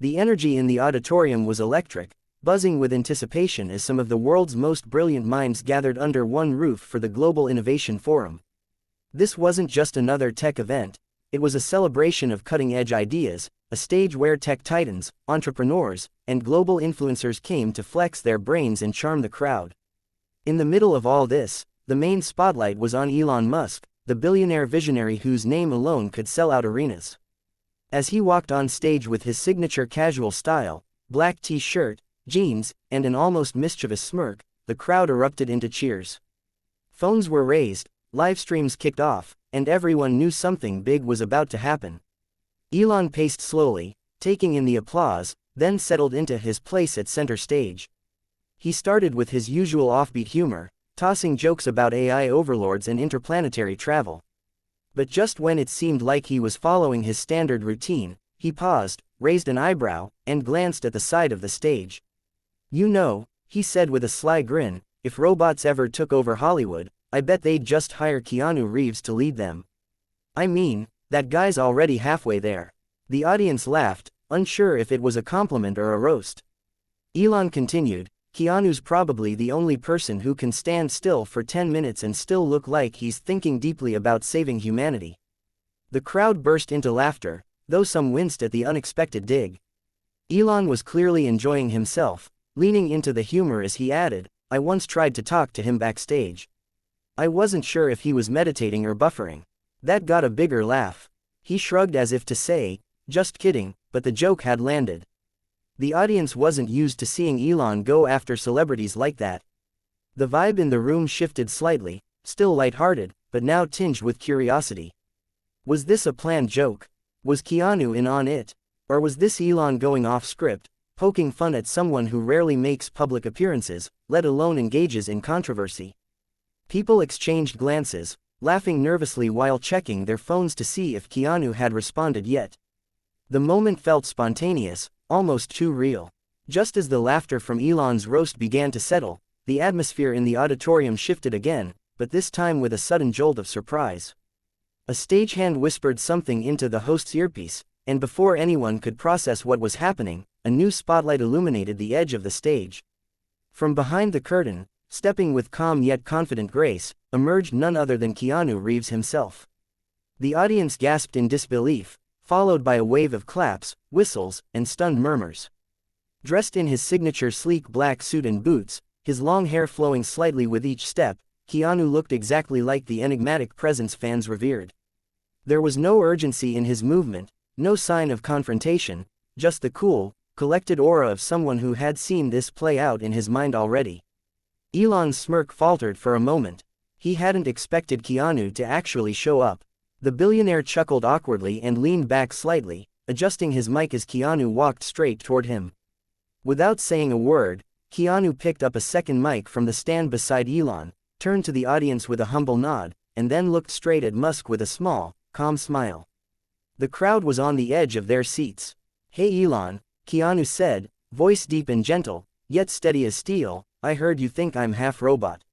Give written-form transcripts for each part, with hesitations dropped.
The energy in the auditorium was electric, buzzing with anticipation as some of the world's most brilliant minds gathered under one roof for the Global Innovation Forum. This wasn't just another tech event, it was a celebration of cutting-edge ideas, a stage where tech titans, entrepreneurs, and global influencers came to flex their brains and charm the crowd. In the middle of all this, the main spotlight was on Elon Musk, the billionaire visionary whose name alone could sell out arenas. As he walked on stage with his signature casual style, black t-shirt, jeans, and an almost mischievous smirk, the crowd erupted into cheers. Phones were raised, live streams kicked off, and everyone knew something big was about to happen. Elon paced slowly, taking in the applause, then settled into his place at center stage. He started with his usual offbeat humor, tossing jokes about AI overlords and interplanetary travel. But just when it seemed like he was following his standard routine, he paused, raised an eyebrow, and glanced at the side of the stage. "You know," he said with a sly grin, "if robots ever took over Hollywood, I bet they'd just hire Keanu Reeves to lead them. I mean, that guy's already halfway there." The audience laughed, unsure if it was a compliment or a roast. Elon continued, "Keanu's probably the only person who can stand still for 10 minutes and still look like he's thinking deeply about saving humanity." The crowd burst into laughter, though some winced at the unexpected dig. Elon was clearly enjoying himself, leaning into the humor as he added, "I once tried to talk to him backstage. I wasn't sure if he was meditating or buffering." That got a bigger laugh. He shrugged as if to say, "Just kidding," but the joke had landed. The audience wasn't used to seeing Elon go after celebrities like that. The vibe in the room shifted slightly, still lighthearted, but now tinged with curiosity. Was this a planned joke? Was Keanu in on it? Or was this Elon going off script, poking fun at someone who rarely makes public appearances, let alone engages in controversy? People exchanged glances, laughing nervously while checking their phones to see if Keanu had responded yet. The moment felt spontaneous, almost too real. Just as the laughter from Elon's roast began to settle, the atmosphere in the auditorium shifted again, but this time with a sudden jolt of surprise. A stagehand whispered something into the host's earpiece, and before anyone could process what was happening, a new spotlight illuminated the edge of the stage. From behind the curtain, stepping with calm yet confident grace, emerged none other than Keanu Reeves himself. The audience gasped in disbelief, followed by a wave of claps, whistles, and stunned murmurs. Dressed in his signature sleek black suit and boots, his long hair flowing slightly with each step, Keanu looked exactly like the enigmatic presence fans revered. There was no urgency in his movement, no sign of confrontation, just the cool, collected aura of someone who had seen this play out in his mind already. Elon's smirk faltered for a moment. He hadn't expected Keanu to actually show up. The billionaire chuckled awkwardly and leaned back slightly, adjusting his mic as Keanu walked straight toward him. Without saying a word, Keanu picked up a second mic from the stand beside Elon, turned to the audience with a humble nod, and then looked straight at Musk with a small, calm smile. The crowd was on the edge of their seats. "Hey Elon," Keanu said, voice deep and gentle, yet steady as steel, "I heard you think I'm half robot."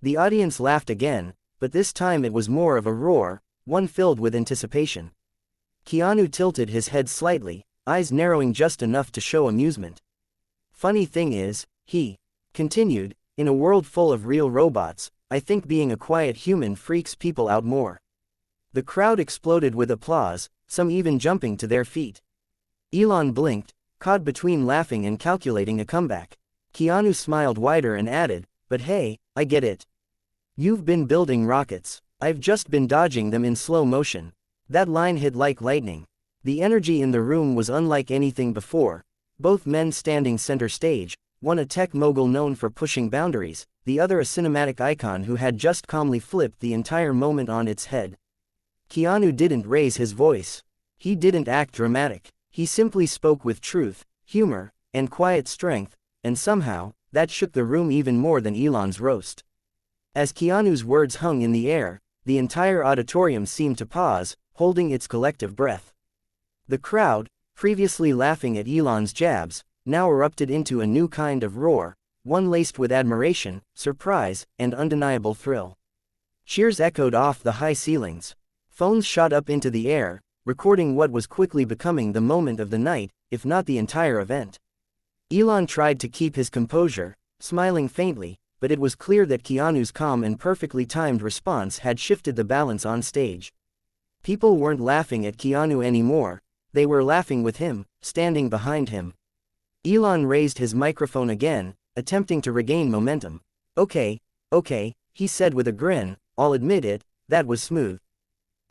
The audience laughed again, but this time it was more of a roar, one filled with anticipation. Keanu tilted his head slightly, eyes narrowing just enough to show amusement. "Funny thing is," he continued, "in a world full of real robots, I think being a quiet human freaks people out more." The crowd exploded with applause, some even jumping to their feet. Elon blinked, caught between laughing and calculating a comeback. Keanu smiled wider and added, "But hey, I get it. You've been building rockets. I've just been dodging them in slow motion." That line hit like lightning. The energy in the room was unlike anything before, both men standing center stage, one a tech mogul known for pushing boundaries, the other a cinematic icon who had just calmly flipped the entire moment on its head. Keanu didn't raise his voice. He didn't act dramatic. He simply spoke with truth, humor, and quiet strength, and somehow, that shook the room even more than Elon's roast. As Keanu's words hung in the air, the entire auditorium seemed to pause, holding its collective breath. The crowd, previously laughing at Elon's jabs, now erupted into a new kind of roar, one laced with admiration, surprise, and undeniable thrill. Cheers echoed off the high ceilings. Phones shot up into the air, recording what was quickly becoming the moment of the night. if not the entire event. Elon tried to keep his composure, smiling faintly, but it was clear that Keanu's calm and perfectly timed response had shifted the balance on stage. People weren't laughing at Keanu anymore, they were laughing with him, standing behind him. Elon raised his microphone again, attempting to regain momentum. Okay, he said with a grin, I'll admit it, that was smooth.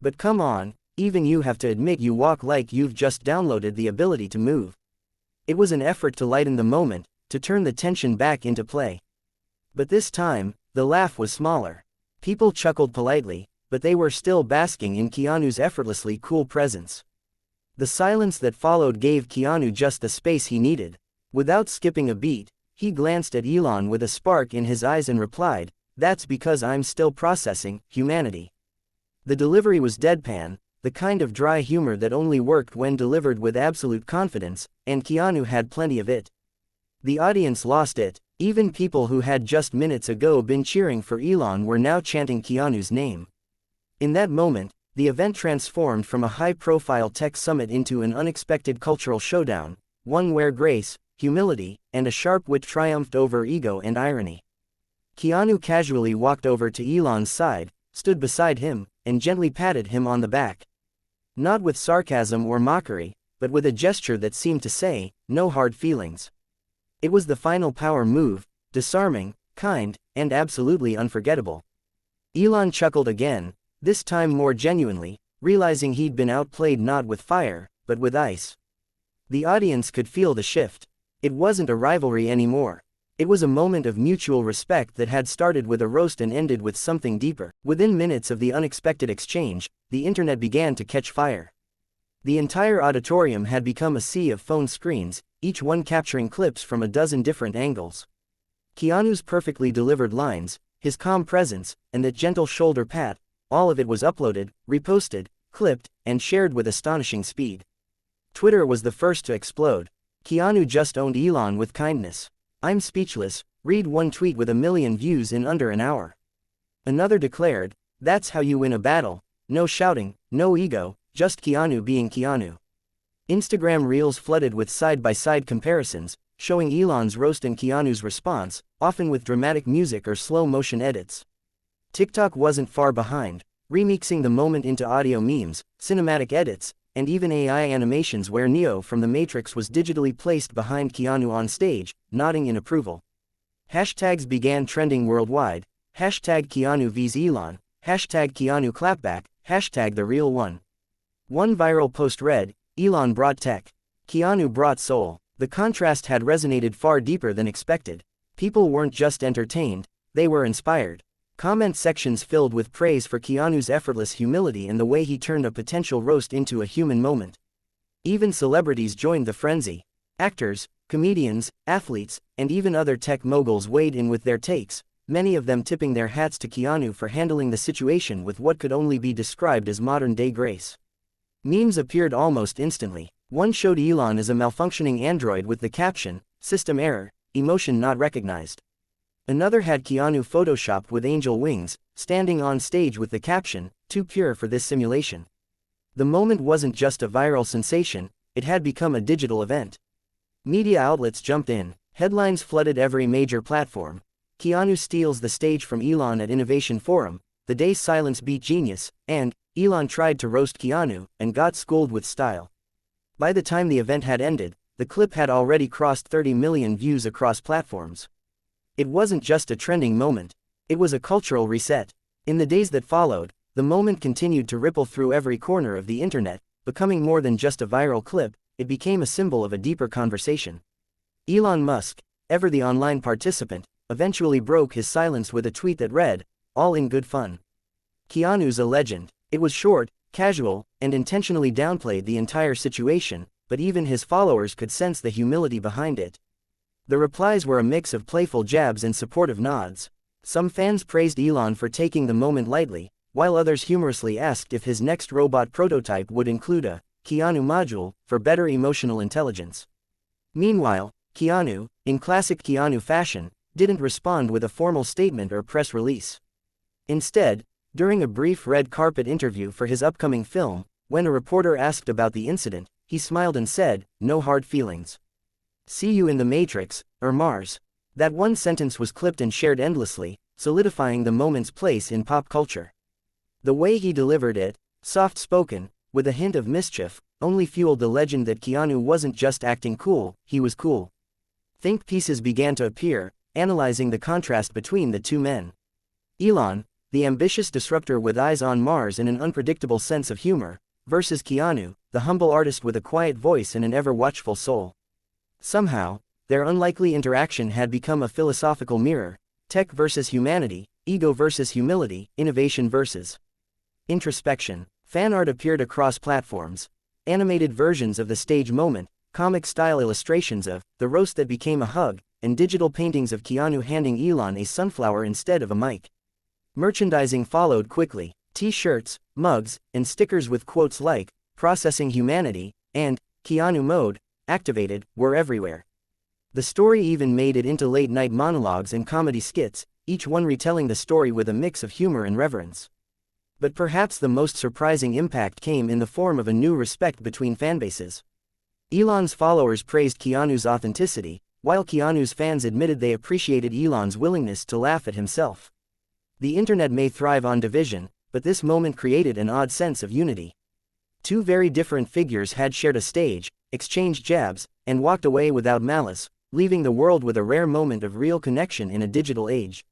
But come on, even you have to admit you walk like you've just downloaded the ability to move. It was an effort to lighten the moment, to turn the tension back into play. But this time, the laugh was smaller. People chuckled politely, but they were still basking in Keanu's effortlessly cool presence. The silence that followed gave Keanu just the space he needed. Without skipping a beat, he glanced at Elon with a spark in his eyes and replied, "That's because I'm still processing humanity." The delivery was deadpan, the kind of dry humor that only worked when delivered with absolute confidence, and Keanu had plenty of it. The audience lost it. Even people who had just minutes ago been cheering for Elon were now chanting Keanu's name. In that moment, the event transformed from a high-profile tech summit into an unexpected cultural showdown, one where grace, humility, and a sharp wit triumphed over ego and irony. Keanu casually walked over to Elon's side, stood beside him, and gently patted him on the back. Not with sarcasm or mockery, but with a gesture that seemed to say, "No hard feelings." It was the final power move, disarming, kind, and absolutely unforgettable. Elon chuckled again, this time more genuinely, realizing he'd been outplayed not with fire, but with ice. The audience could feel the shift. It wasn't a rivalry anymore. It was a moment of mutual respect that had started with a roast and ended with something deeper. Within minutes of the unexpected exchange, the internet began to catch fire. The entire auditorium had become a sea of phone screens, each one capturing clips from a dozen different angles. Keanu's perfectly delivered lines, his calm presence, and that gentle shoulder pat, all of it was uploaded, reposted, clipped, and shared with astonishing speed. Twitter was the first to explode. Keanu just owned Elon with kindness. I'm speechless, read one tweet with 1 million views in under an hour. Another declared, that's how you win a battle, no shouting, no ego, just Keanu being Keanu. Instagram reels flooded with side-by-side comparisons, showing Elon's roast and Keanu's response, often with dramatic music or slow-motion edits. TikTok wasn't far behind, remixing the moment into audio memes, cinematic edits, and even AI animations where Neo from The Matrix was digitally placed behind Keanu on stage, nodding in approval. Hashtags began trending worldwide, hashtag Keanu vs Elon, hashtag Keanu clapback, hashtag the real one. One viral post read, Elon brought tech, Keanu brought soul. The contrast had resonated far deeper than expected. People weren't just entertained, they were inspired. Comment sections filled with praise for Keanu's effortless humility and the way he turned a potential roast into a human moment. Even celebrities joined the frenzy. Actors, comedians, athletes, and even other tech moguls weighed in with their takes, many of them tipping their hats to Keanu for handling the situation with what could only be described as modern-day grace. Memes appeared almost instantly. One showed Elon as a malfunctioning android with the caption, "System error, emotion not recognized." Another had Keanu photoshopped with angel wings, standing on stage with the caption, "Too pure for this simulation." The moment wasn't just a viral sensation, it had become a digital event. Media outlets jumped in, headlines flooded every major platform. Keanu steals the stage from Elon at Innovation Forum, the day's silence beat genius, and Elon tried to roast Keanu, and got schooled with style. By the time the event had ended, the clip had already crossed 30 million views across platforms. It wasn't just a trending moment, it was a cultural reset. In the days that followed, the moment continued to ripple through every corner of the internet, becoming more than just a viral clip, it became a symbol of a deeper conversation. Elon Musk, ever the online participant, eventually broke his silence with a tweet that read, "All in good fun." Keanu's a legend. It was short, casual, and intentionally downplayed the entire situation, but even his followers could sense the humility behind it. The replies were a mix of playful jabs and supportive nods. Some fans praised Elon for taking the moment lightly, while others humorously asked if his next robot prototype would include a Keanu module for better emotional intelligence. Meanwhile, Keanu, in classic Keanu fashion, didn't respond with a formal statement or press release. Instead, during a brief red carpet interview for his upcoming film, when a reporter asked about the incident, he smiled and said, "No hard feelings. See you in the Matrix, or Mars." That one sentence was clipped and shared endlessly, solidifying the moment's place in pop culture. The way he delivered it, soft-spoken, with a hint of mischief, only fueled the legend that Keanu wasn't just acting cool, he was cool. Think pieces began to appear, analyzing the contrast between the two men. Elon, the ambitious disruptor with eyes on Mars and an unpredictable sense of humor, versus Keanu, the humble artist with a quiet voice and an ever-watchful soul. Somehow, their unlikely interaction had become a philosophical mirror: tech versus humanity, ego versus humility, innovation versus introspection. Fan art appeared across platforms. Animated versions of the stage moment, comic-style illustrations of the roast that became a hug, and digital paintings of Keanu handing Elon a sunflower instead of a mic. Merchandising followed quickly. T-shirts, mugs, and stickers with quotes like, "Processing Humanity," and "Keanu Mode, Activated," were everywhere. The story even made it into late-night monologues and comedy skits, each one retelling the story with a mix of humor and reverence. But perhaps the most surprising impact came in the form of a new respect between fanbases. Elon's followers praised Keanu's authenticity, while Keanu's fans admitted they appreciated Elon's willingness to laugh at himself. The internet may thrive on division, but this moment created an odd sense of unity. Two very different figures had shared a stage, exchanged jabs, and walked away without malice, leaving the world with a rare moment of real connection in a digital age.